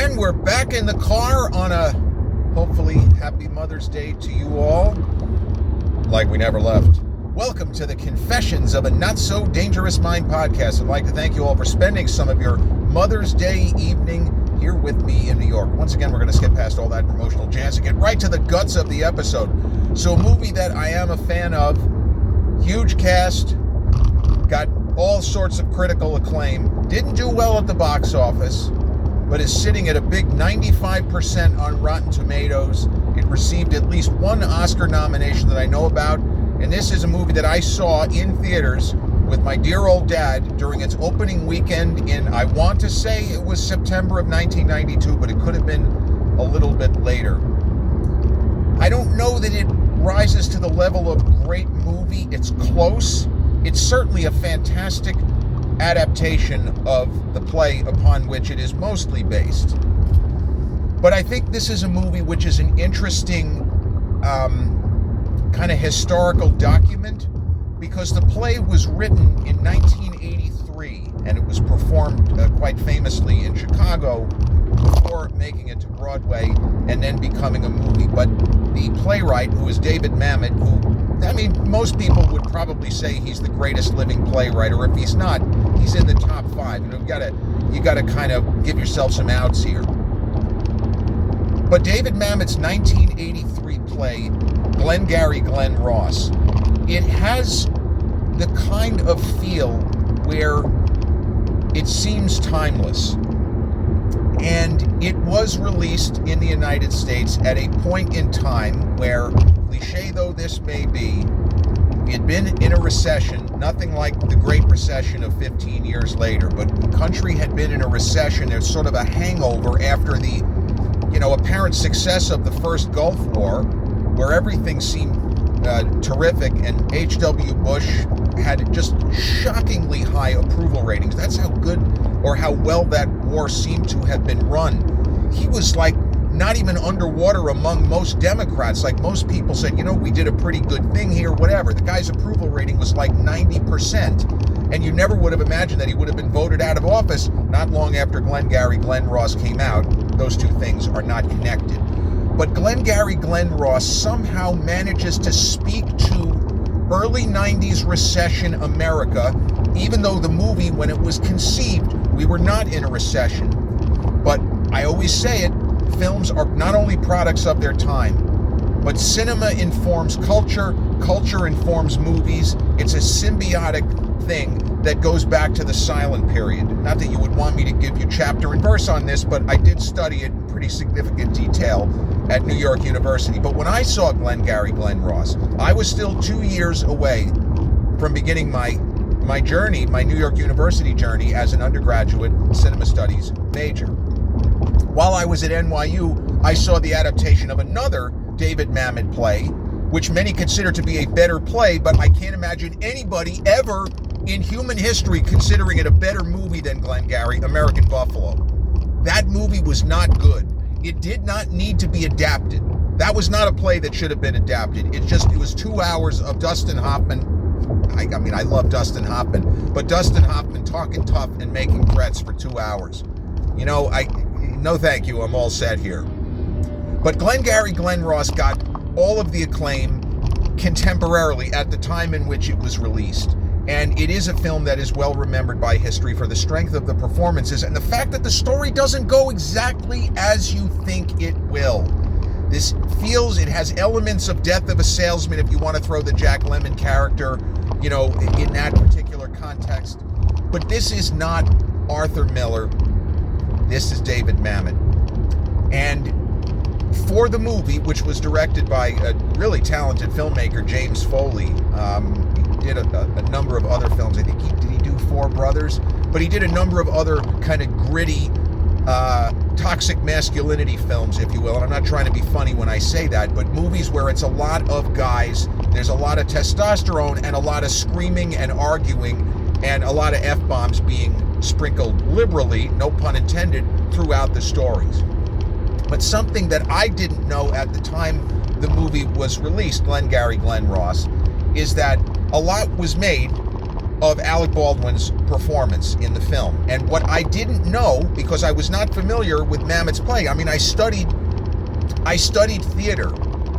And we're back in the car on a hopefully happy Mother's Day to you all, like we never left. Welcome to the Confessions of a Not So Dangerous Mind podcast. I'd like to thank you all for spending some of your Mother's Day evening here with me in New York. Once again, we're going to skip past all that promotional jazz and get right to the guts of the episode. So a movie that I am a fan of, huge cast, got all sorts of critical acclaim, didn't do well at the box office, but is sitting at a big 95% on Rotten Tomatoes. It received at least one Oscar nomination that I know about, and this is a movie that I saw in theaters with my dear old dad during its opening weekend in, I want to say it was September of 1992, but it could have been a little bit later. I don't know that it rises to the level of great movie. It's close. It's certainly a fantastic adaptation of the play upon which it is mostly based. But I think this is a movie which is an interesting kind of historical document, because the play was written in 1983 and it was performed quite famously in Chicago before making it to Broadway and then becoming a movie. But the playwright, who is David Mamet, who, I mean, most people would probably say he's the greatest living playwright, or if he's not, he's in the top 5. You know, you gotta kind of give yourself some outs here. But David Mamet's 1983 play, Glengarry Glen, it has the kind of feel where it seems timeless. And it was released in the United States at a point in time where, cliche though this may be, we had been in a recession, nothing like the Great Recession of 15 years later, but the country had been in a recession. There's sort of a hangover after the, apparent success of the first Gulf War, where everything seemed terrific, and H.W. Bush had just shockingly high approval ratings. That's how good or how well that war seemed to have been run. He was like not even underwater among most Democrats. Like, most people said, we did a pretty good thing here, whatever. The guy's approval rating was like 90%. And you never would have imagined that he would have been voted out of office not long after Glengarry Glen came out. Those two things are not connected. But Glengarry Glen somehow manages to speak to early 90s recession America, even though the movie, when it was conceived, we were not in a recession. But I always say it, films are not only products of their time, but cinema informs culture, culture informs movies. It's a symbiotic thing that goes back to the silent period. Not that you would want me to give you chapter and verse on this, but I did study it in pretty significant detail at New York University. But when I saw Glengarry Glen, I was still 2 years away from beginning my journey, my New York University journey as an undergraduate cinema studies major. While I was at NYU, I saw the adaptation of another David Mamet play, which many consider to be a better play, but I can't imagine anybody ever in human history considering it a better movie than Glengarry, American Buffalo. That movie was not good. It did not need to be adapted. That was not a play that should have been adapted. It was 2 hours of Dustin Hoffman. I mean, I love Dustin Hoffman, but Dustin Hoffman talking tough and making threats for 2 hours. No thank you, I'm all set here. But Glengarry Glen got all of the acclaim contemporarily at the time in which it was released. And it is a film that is well remembered by history for the strength of the performances and the fact that the story doesn't go exactly as you think it will. It has elements of Death of a Salesman, if you want to throw the Jack Lemmon character, in that particular context. But this is not Arthur Miller. This is David Mamet. And for the movie, which was directed by a really talented filmmaker, James Foley, he did a number of other films. I think did he do Four Brothers? But he did a number of other kind of gritty, toxic masculinity films, if you will. And I'm not trying to be funny when I say that, but movies where it's a lot of guys, there's a lot of testosterone and a lot of screaming and arguing and a lot of F-bombs being sprinkled liberally, no pun intended, throughout the stories. But something that I didn't know at the time the movie was released, Glengarry Glen, is that a lot was made of Alec Baldwin's performance in the film. And what I didn't know, because I was not familiar with Mamet's play, I mean, I studied theater.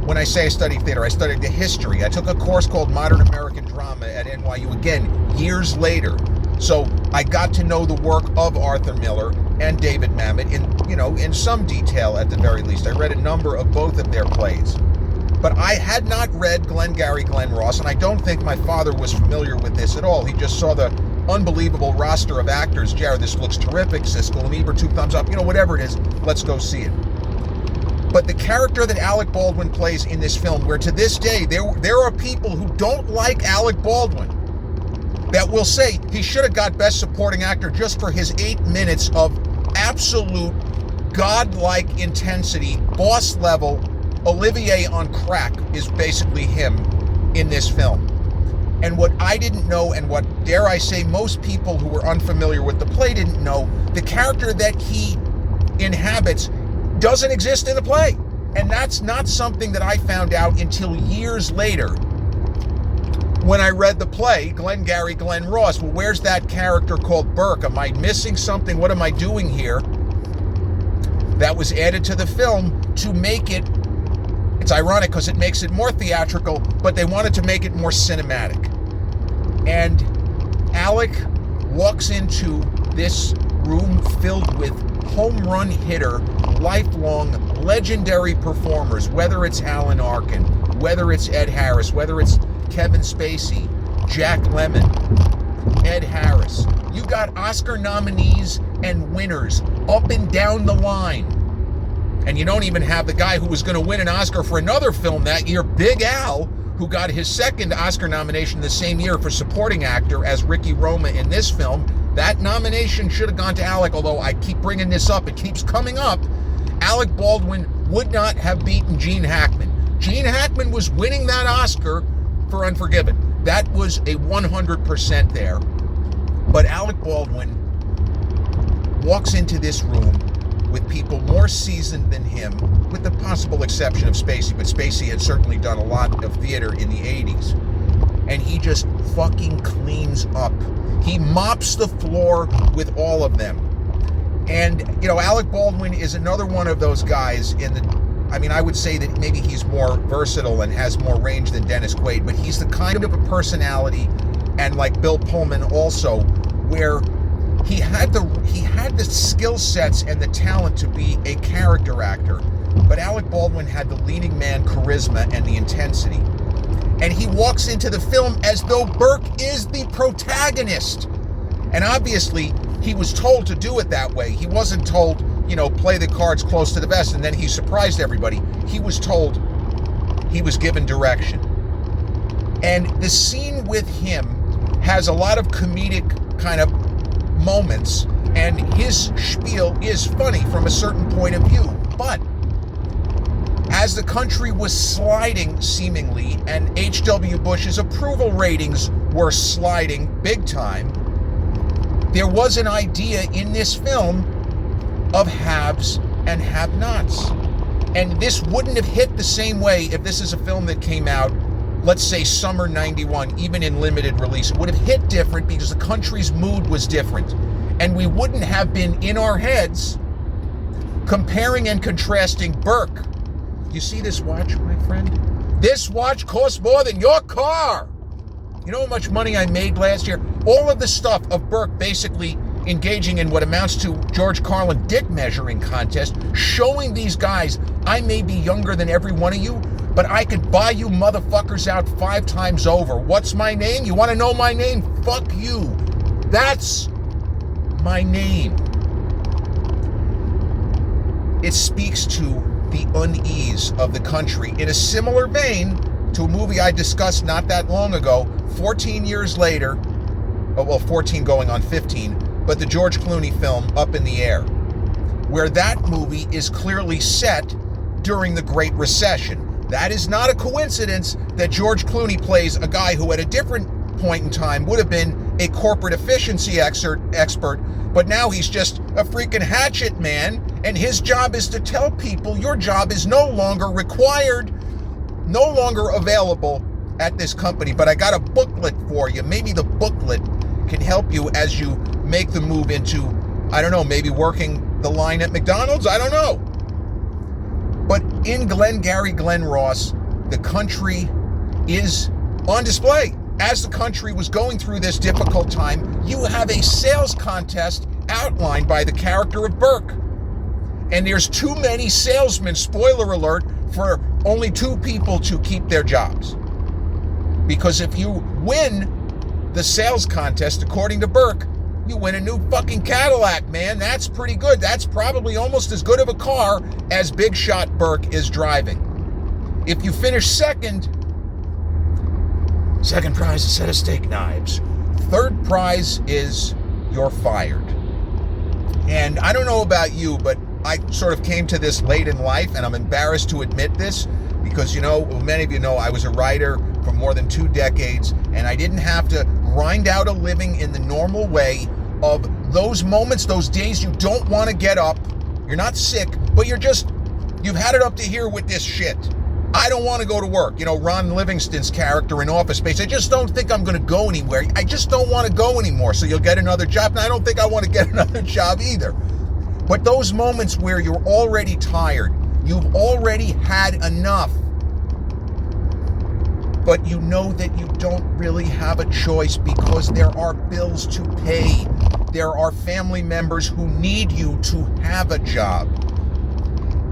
When I say I studied theater, I studied the history. I took a course called Modern American Drama at NYU, again, years later. So I got to know the work of Arthur Miller and David Mamet in some detail at the very least. I read a number of both of their plays. But I had not read Glengarry Glen Ross, and I don't think my father was familiar with this at all. He just saw the unbelievable roster of actors. Jared, this looks terrific. Siskel and Ebert, 2 thumbs up. Whatever it is, let's go see it. But the character that Alec Baldwin plays in this film, where to this day there are people who don't like Alec Baldwin, that will say he should have got Best Supporting Actor just for his 8 minutes of absolute godlike intensity, boss level. Olivier on crack is basically him in this film. And what I didn't know, and what, dare I say, most people who were unfamiliar with the play didn't know, the character that he inhabits doesn't exist in the play. And that's not something that I found out until years later when I read the play, Glengarry Glen Ross. Well, where's that character called Burke? Am I missing something? What am I doing here? That was added to the film to make it, it's ironic because it makes it more theatrical, but they wanted to make it more cinematic. And Alec walks into this room filled with home run hitter, lifelong, legendary performers, whether it's Alan Arkin, whether it's Ed Harris, whether it's Kevin Spacey, Jack Lemmon, Ed Harris. You got Oscar nominees and winners up and down the line. And you don't even have the guy who was going to win an Oscar for another film that year, Big Al, who got his second Oscar nomination the same year for supporting actor as Ricky Roma in this film. That nomination should have gone to Alec, although I keep bringing this up, it keeps coming up. Alec Baldwin would not have beaten Gene Hackman. Gene Hackman was winning that Oscar for Unforgiven. That was a 100% there. But Alec Baldwin walks into this room with people more seasoned than him, with the possible exception of Spacey, but Spacey had certainly done a lot of theater in the 80s. And he just fucking cleans up. He mops the floor with all of them. And, Alec Baldwin is another one of those guys I would say that maybe he's more versatile and has more range than Dennis Quaid, but he's the kind of a personality, and like Bill Pullman also, where he had the skill sets and the talent to be a character actor, but Alec Baldwin had the leading man charisma and the intensity. And he walks into the film as though Burke is the protagonist. And obviously, he was told to do it that way. He wasn't told, play the cards close to the vest, and then he surprised everybody. He was told, he was given direction. And the scene with him has a lot of comedic kind of moments, and his spiel is funny from a certain point of view. But as the country was sliding, seemingly, and H.W. Bush's approval ratings were sliding big time, there was an idea in this film of haves and have-nots. And this wouldn't have hit the same way if this is a film that came out, let's say summer 91, even in limited release. It would have hit different because the country's mood was different. And we wouldn't have been in our heads comparing and contrasting Burke. You see this watch, my friend? This watch costs more than your car. You know how much money I made last year? All of the stuff of Burke basically engaging in what amounts to George Carlin dick measuring contest, showing these guys, I may be younger than every one of you, but I could buy you motherfuckers out 5 times over. What's my name? You want to know my name? Fuck you. That's my name. It speaks to the unease of the country in a similar vein to a movie I discussed not that long ago, 14 years later, 14 going on 15, but the George Clooney film Up in the Air, where that movie is clearly set during the Great Recession. That is not a coincidence that George Clooney plays a guy who at a different point in time would have been a corporate efficiency expert, but now he's just a freaking hatchet man, and his job is to tell people your job is no longer required, no longer available, at this company, but I got a booklet for you. Maybe the booklet can help you as you make the move into, I don't know, maybe working the line at McDonald's. I don't know. But in Glengarry Glen, Ross, the country is on display. As the country was going through this difficult time, you have a sales contest outlined by the character of Burke. And there's too many salesmen, spoiler alert, for only 2 people to keep their jobs. Because if you win the sales contest, according to Burke, you win a new fucking Cadillac, man. That's pretty good. That's probably almost as good of a car as Big Shot Burke is driving. If you finish second prize is a set of steak knives. Third prize is you're fired. And I don't know about you, but I sort of came to this late in life, and I'm embarrassed to admit this because, many of you know I was a writer for more than 2 decades, and I didn't have to grind out a living in the normal way of those moments, those days you don't want to get up, you're not sick, but you've had it up to here with this shit. I don't want to go to work. Ron Livingston's character in Office Space, I just don't think I'm going to go anywhere. I just don't want to go anymore. So you'll get another job. And I don't think I want to get another job either. But those moments where you're already tired, you've already had enough, but you know that you don't really have a choice because there are bills to pay. There are family members who need you to have a job.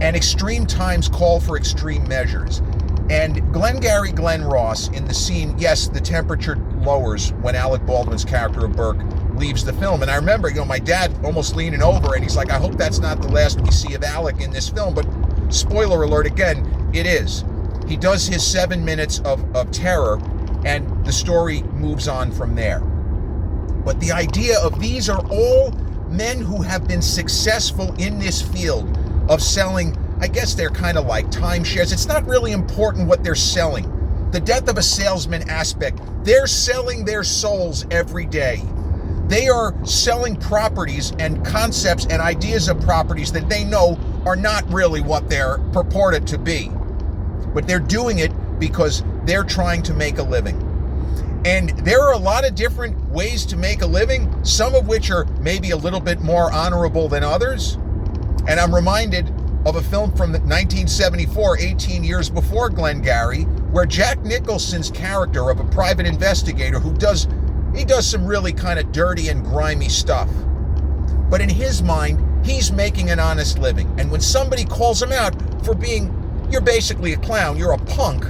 And extreme times call for extreme measures. And Glengarry Glen, Ross, in the scene, yes, the temperature lowers when Alec Baldwin's character of Burke leaves the film. And I remember, my dad almost leaning over and he's like, I hope that's not the last we see of Alec in this film. But spoiler alert again, it is. He does his 7 minutes of terror and the story moves on from there. But the idea of these are all men who have been successful in this field of selling, I guess they're kind of like timeshares. It's not really important what they're selling. The death of a salesman aspect, they're selling their souls every day. They are selling properties and concepts and ideas of properties that they know are not really what they're purported to be. But they're doing it because they're trying to make a living. And there are a lot of different ways to make a living, some of which are maybe a little bit more honorable than others. And I'm reminded of a film from 1974, 18 years before Glengarry, where Jack Nicholson's character of a private investigator who does some really kind of dirty and grimy stuff. But in his mind, he's making an honest living. And when somebody calls him out for you're basically a clown, you're a punk,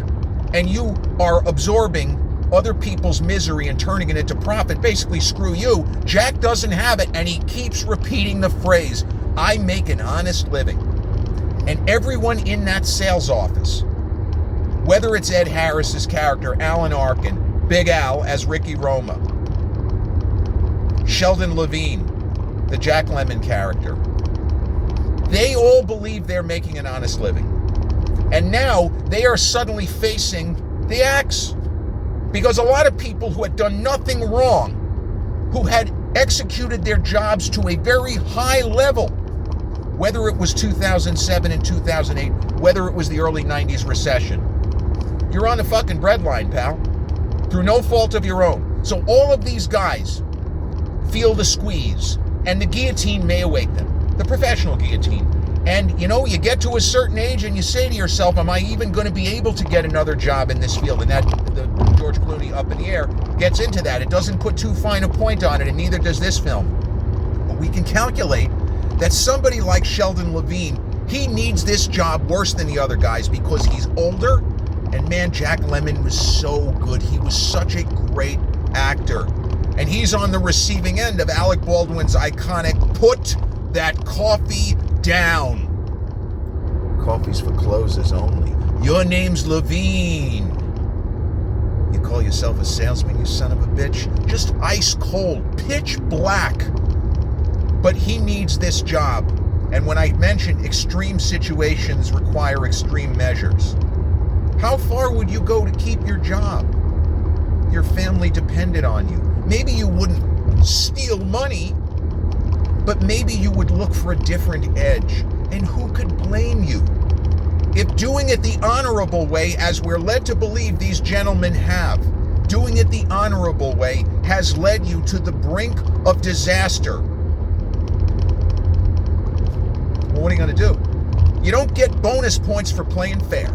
and you are absorbing other people's misery and turning it into profit, basically screw you, Jack doesn't have it, and he keeps repeating the phrase, I make an honest living. And everyone in that sales office, whether it's Ed Harris's character, Alan Arkin, Big Al as Ricky Roma, Sheldon Levine, the Jack Lemmon character, they all believe they're making an honest living. And now they are suddenly facing the axe. Because a lot of people who had done nothing wrong, who had executed their jobs to a very high level, whether it was 2007 and 2008, whether it was the early 90s recession, you're on the fucking breadline, pal, through no fault of your own. So all of these guys feel the squeeze, and the guillotine may await them, the professional guillotine. And, you get to a certain age and you say to yourself, am I even going to be able to get another job in this field? And that, the George Clooney Up in the Air gets into that. It doesn't put too fine a point on it, and neither does this film. But we can calculate that somebody like Sheldon Levine, he needs this job worse than the other guys because he's older. And man, Jack Lemmon was so good. He was such a great actor. And he's on the receiving end of Alec Baldwin's iconic, put that coffee down. Coffee's for closers only. Your name's Levine. You call yourself a salesman, you son of a bitch? Just ice cold, pitch black. But he needs this job. And when I mentioned extreme situations require extreme measures, how far would you go to keep your job? Your family depended on you. Maybe you wouldn't steal money, but maybe you would look for a different edge. And who could blame you? If doing it the honorable way, as we're led to believe these gentlemen have, doing it the honorable way has led you to the brink of disaster, well, what are you going to do? You don't get bonus points for playing fair.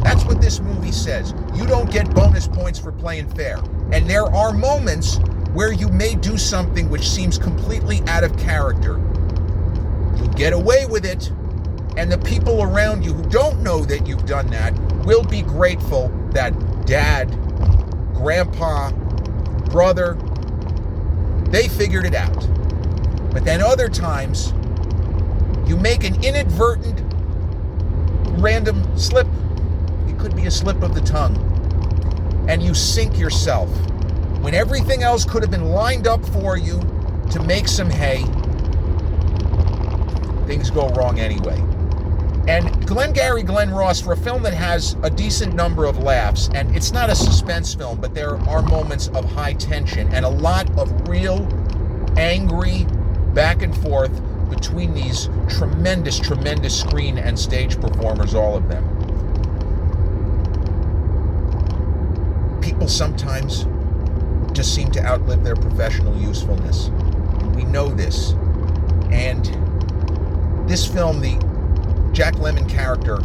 That's what this movie says. You don't get bonus points for playing fair. And there are moments where you may do something which seems completely out of character. You get away with it, and the people around you who don't know that you've done that will be grateful that dad, grandpa, brother, they figured it out. But then other times, you make an inadvertent random slip. It could be a slip of the tongue. And you sink yourself. When everything else could have been lined up for you to make some hay, things go wrong anyway. And Glengarry Glen Ross, for a film that has a decent number of laughs, and it's not a suspense film, but there are moments of high tension and a lot of real angry back and forth between these tremendous, tremendous screen and stage performers, all of them. People sometimes just seem to outlive their professional usefulness. And we know this. And this film, the Jack Lemmon character,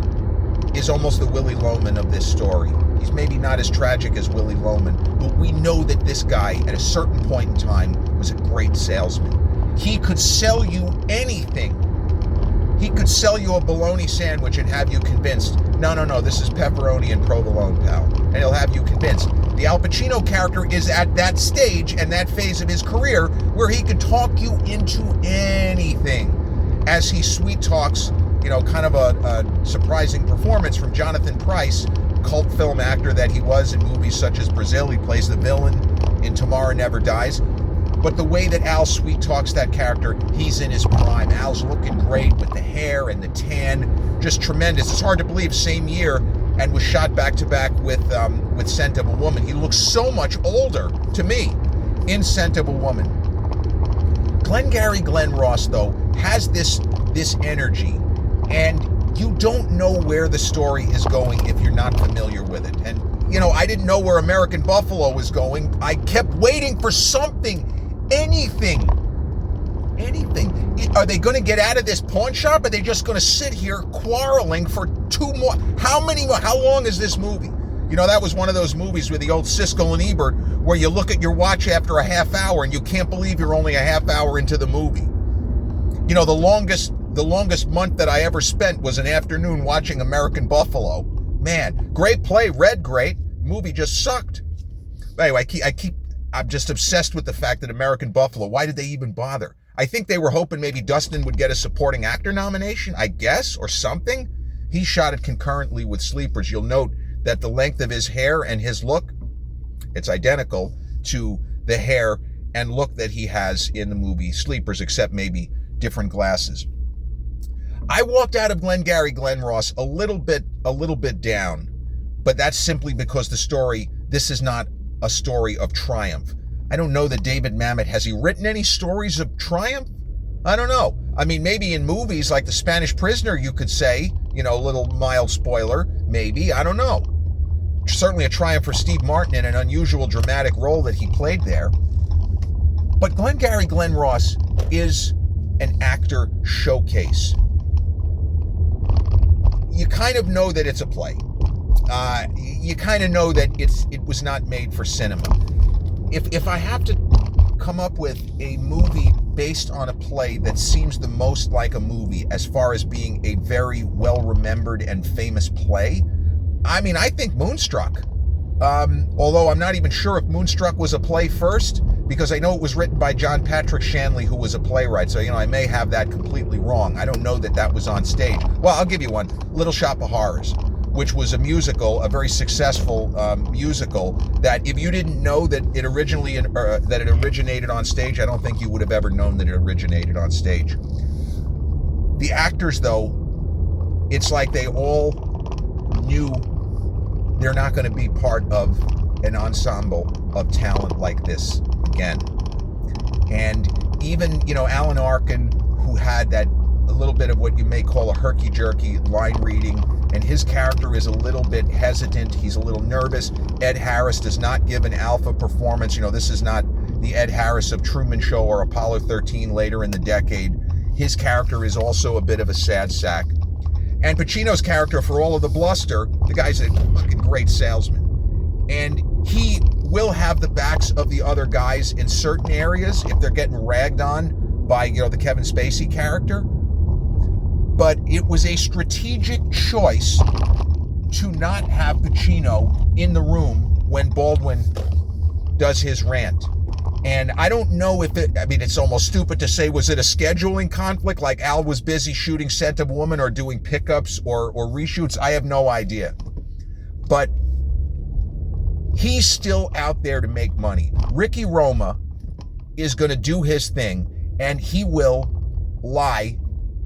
is almost the Willy Loman of this story. He's maybe not as tragic as Willy Loman, but we know that this guy, at a certain point in time, was a great salesman. He could sell you anything. He could sell you a bologna sandwich and have you convinced, no, this is pepperoni and provolone, pal. And he'll have you convinced. The Al Pacino character is at that stage and that phase of his career where he can talk you into anything. As he sweet talks, kind of a surprising performance from Jonathan Pryce, cult film actor that he was in movies such as Brazil. He plays the villain in Tomorrow Never Dies. But the way that Al sweet talks that character, he's in his prime. Al's looking great with the hair and the tan, just tremendous. It's hard to believe, same year, and was shot back to back with Scent of a Woman. He looks so much older to me in Scent of a Woman. Glengarry Glen Ross, though, has this energy, and you don't know where the story is going if you're not familiar with it. And I didn't know where American Buffalo was going. I kept waiting for something. Anything. Are they going to get out of this pawn shop? Are they just going to sit here quarreling for two more? How long is this movie? That was one of those movies with the old Siskel and Ebert where you look at your watch after a half hour and you can't believe you're only a half hour into the movie. The longest month that I ever spent was an afternoon watching American Buffalo. Man, great play, read great. Movie just sucked. But anyway, I'm just obsessed with the fact that American Buffalo, why did they even bother? I think they were hoping maybe Dustin would get a supporting actor nomination, I guess, or something. He shot it concurrently with Sleepers. You'll note that the length of his hair and his look, it's identical to the hair and look that he has in the movie Sleepers, except maybe different glasses. I walked out of Glengarry Glen Ross a little bit down, but that's simply because this is not a story of triumph. I don't know that David Mamet, has he written any stories of triumph? I don't know. I mean, maybe in movies like The Spanish Prisoner, you could say, a little mild spoiler, maybe, I don't know. Certainly a triumph for Steve Martin in an unusual dramatic role that he played there. But Glengarry Glen Ross is an actor showcase. You kind of know that it's a play. You kind of know that it was not made for cinema. If I have to come up with a movie based on a play that seems the most like a movie as far as being a very well-remembered and famous play, I think Moonstruck. Although I'm not even sure if Moonstruck was a play first, because I know it was written by John Patrick Shanley, who was a playwright. So, I may have that completely wrong. I don't know that was on stage. Well, I'll give you one. Little Shop of Horrors, which was a musical, a very successful musical, that if you didn't know that it originated on stage, I don't think you would have ever known that it originated on stage. The actors, though, it's like they all knew they're not going to be part of an ensemble of talent like this again. And even, Alan Arkin, who had that little bit of what you may call a herky-jerky line reading, and his character is a little bit hesitant. He's a little nervous. Ed Harris does not give an alpha performance. This is not the Ed Harris of Truman Show or Apollo 13 later in the decade. His character is also a bit of a sad sack. And Pacino's character, for all of the bluster, the guy's a fucking great salesman. And he will have the backs of the other guys in certain areas if they're getting ragged on by, the Kevin Spacey character. But it was a strategic choice to not have Pacino in the room when Baldwin does his rant. And I don't know if it's almost stupid to say, was it a scheduling conflict? Like Al was busy shooting Scent of Woman or doing pickups or reshoots? I have no idea. But he's still out there to make money. Ricky Roma is going to do his thing, and he will lie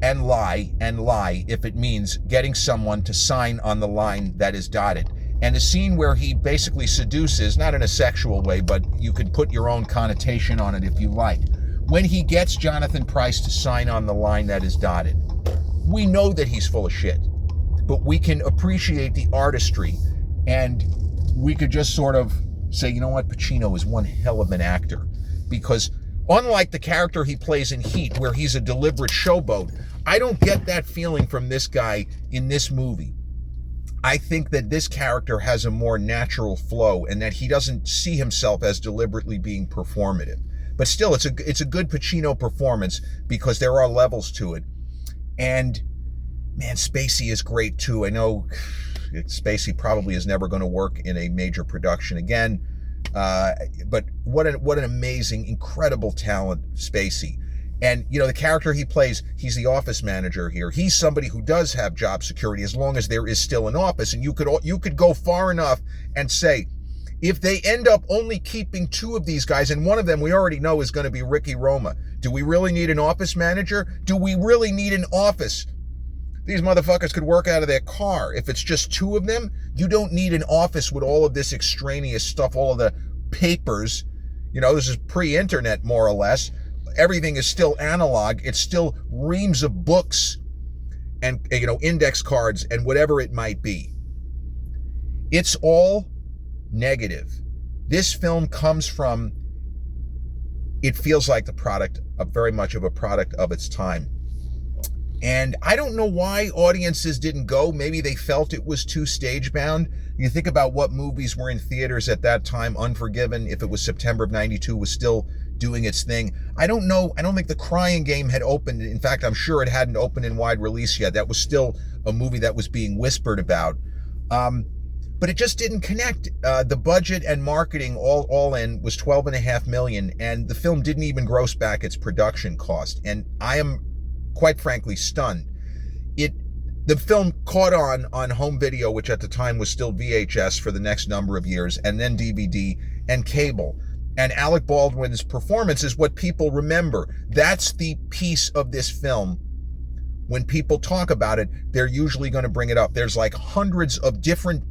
and lie and lie if it means getting someone to sign on the line that is dotted. And the scene where he basically seduces, not in a sexual way, but you could put your own connotation on it if you like. When he gets Jonathan Pryce to sign on the line that is dotted, we know that he's full of shit, but we can appreciate the artistry, and we could just sort of say, you know what, Pacino is one hell of an actor. Because unlike the character he plays in Heat, where he's a deliberate showboat, I don't get that feeling from this guy in this movie. I think that this character has a more natural flow and that he doesn't see himself as deliberately being performative. But still, it's a good Pacino performance because there are levels to it. And, man, Spacey is great, too. I know Spacey probably is never going to work in a major production again. But what an amazing, incredible talent, Spacey. And, the character he plays, he's the office manager here. He's somebody who does have job security as long as there is still an office. And you could go far enough and say, if they end up only keeping two of these guys, and one of them we already know is going to be Ricky Roma, do we really need an office manager? Do we really need an office? These motherfuckers could work out of their car. If it's just two of them, you don't need an office with all of this extraneous stuff, all of the papers. This is pre-internet, more or less. Everything is still analog. It's still reams of books and, index cards and whatever it might be. It's all negative. This film comes from, it feels like the product of very much of a product of its time. And I don't know why audiences didn't go. Maybe they felt it was too stage-bound. You think about what movies were in theaters at that time. Unforgiven, if it was September of 92, was still doing its thing. I don't know. I don't think The Crying Game had opened. In fact, I'm sure it hadn't opened in wide release yet. That was still a movie that was being whispered about. But it just didn't connect. The budget and marketing all in was $12.5 million, and the film didn't even gross back its production cost. And I am, quite frankly, stunned. The film caught on home video, which at the time was still VHS for the next number of years, and then DVD and cable. And Alec Baldwin's performance is what people remember. That's the piece of this film. When people talk about it, they're usually going to bring it up. There's like hundreds of different,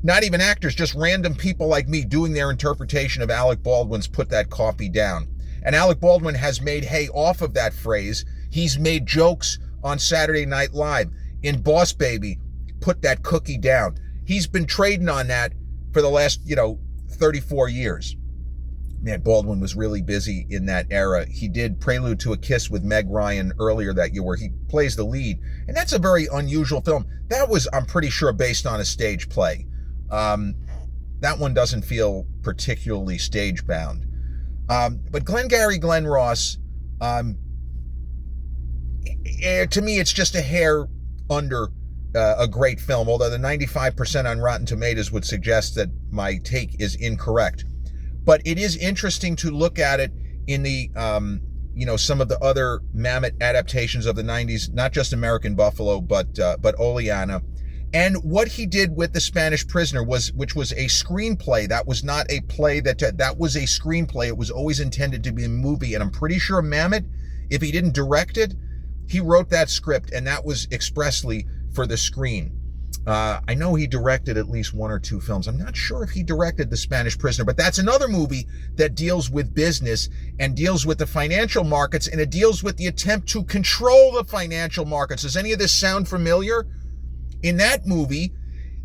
not even actors, just random people like me doing their interpretation of Alec Baldwin's Put That Coffee Down. And Alec Baldwin has made hay off of that phrase. He's made jokes on Saturday Night Live. In Boss Baby, Put That Cookie Down. He's been trading on that for the last, 34 years. Man, Baldwin was really busy in that era. He did Prelude to a Kiss with Meg Ryan earlier that year, where he plays the lead. And that's a very unusual film. That was, I'm pretty sure, based on a stage play. That one doesn't feel particularly stage-bound. But Glengarry Glen Ross, to me, it's just a hair under a great film, although the 95% on Rotten Tomatoes would suggest that my take is incorrect. But it is interesting to look at it in the, some of the other Mamet adaptations of the 90s, not just American Buffalo, but Oleana. And what he did with The Spanish Prisoner, which was a screenplay. That was not a play, that was a screenplay. It was always intended to be a movie. And I'm pretty sure Mamet, if he didn't direct it, he wrote that script, and that was expressly for the screen. I know he directed at least 1 or 2 films. I'm not sure if he directed The Spanish Prisoner, but that's another movie that deals with business and deals with the financial markets, and it deals with the attempt to control the financial markets. Does any of this sound familiar? In that movie,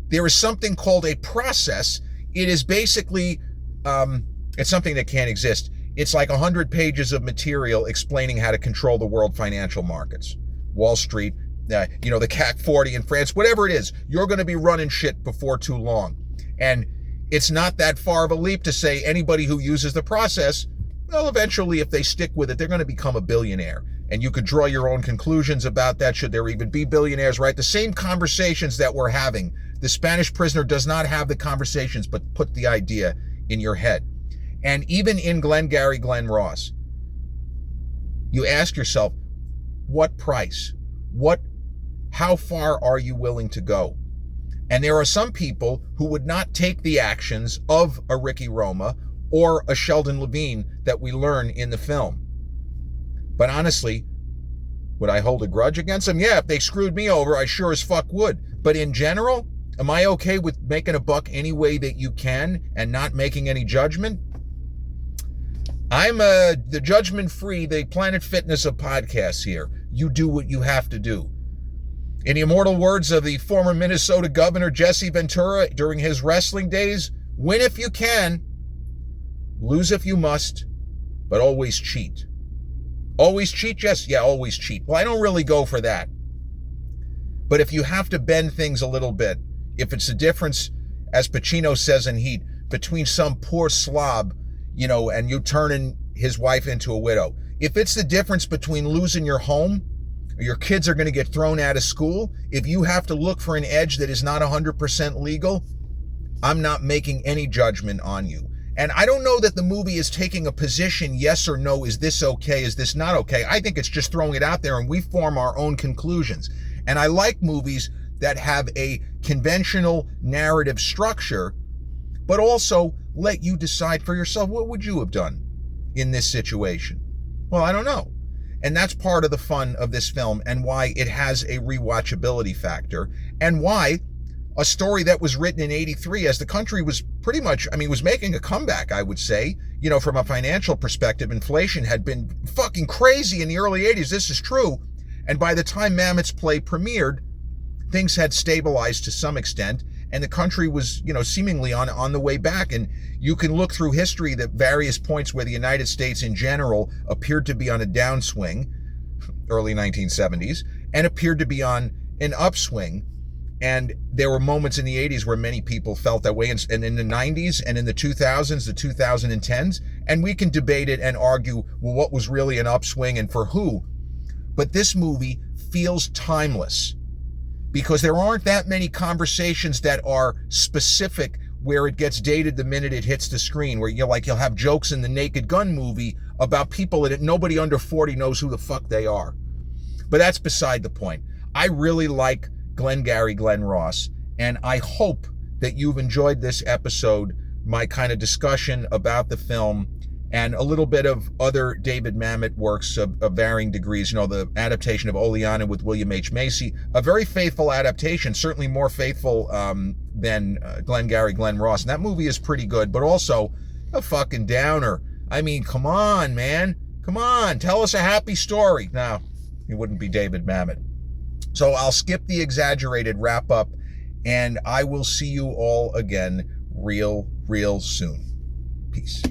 there is something called a process. It is basically, it's something that can't exist. It's like 100 pages of material explaining how to control the world financial markets. Wall Street, the CAC 40 in France, whatever it is, you're going to be running shit before too long. And it's not that far of a leap to say anybody who uses the process, well, eventually, if they stick with it, they're going to become a billionaire. And you could draw your own conclusions about that, should there even be billionaires, right? The same conversations that we're having. The Spanish Prisoner does not have the conversations, but put the idea in your head. And even in Glengarry Glen Ross, you ask yourself, what price? How far are you willing to go? And there are some people who would not take the actions of a Ricky Roma or a Sheldon Levine that we learn in the film. But honestly, would I hold a grudge against them? Yeah, if they screwed me over, I sure as fuck would. But in general, am I okay with making a buck any way that you can and not making any judgment? I'm the judgment-free, the Planet Fitness of podcasts here. You do what you have to do. In the immortal words of the former Minnesota governor, Jesse Ventura, during his wrestling days, win if you can, lose if you must, but always cheat. Always cheat, Jess? Yeah, always cheat. Well, I don't really go for that. But if you have to bend things a little bit, if it's the difference, as Pacino says in Heat, between some poor slob, and you turning his wife into a widow, if it's the difference between losing your home, or your kids are going to get thrown out of school, if you have to look for an edge that is not 100% legal, I'm not making any judgment on you. And I don't know that the movie is taking a position, yes or no, is this okay, is this not okay? I think it's just throwing it out there and we form our own conclusions. And I like movies that have a conventional narrative structure, but also let you decide for yourself, what would you have done in this situation? Well, I don't know. And that's part of the fun of this film and why it has a rewatchability factor, and why a story that was written in 83 as the country was pretty much, was making a comeback, I would say, from a financial perspective. Inflation had been fucking crazy in the early 80s. This is true. And by the time Mamet's play premiered, things had stabilized to some extent, and the country was, seemingly on the way back. And you can look through history at various points where the United States in general appeared to be on a downswing, early 1970s, and appeared to be on an upswing. And there were moments in the 80s where many people felt that way, and in the 90s and in the 2000s, the 2010s, and we can debate it and argue, well, what was really an upswing and for who? But this movie feels timeless because there aren't that many conversations that are specific where it gets dated the minute it hits the screen, where you'll have jokes in the Naked Gun movie about people that nobody under 40 knows who the fuck they are. But that's beside the point. I really like Glengarry Glen Ross, and I hope that you've enjoyed this episode, my kind of discussion about the film and a little bit of other David Mamet works of varying degrees. The adaptation of Oleana with William H. Macy, a very faithful adaptation, certainly more faithful than Glengarry Glen Ross. And that movie is pretty good, but also a fucking downer. Come on, man. Come on, tell us a happy story. No, it wouldn't be David Mamet. So I'll skip the exaggerated wrap up, and I will see you all again real soon. Peace.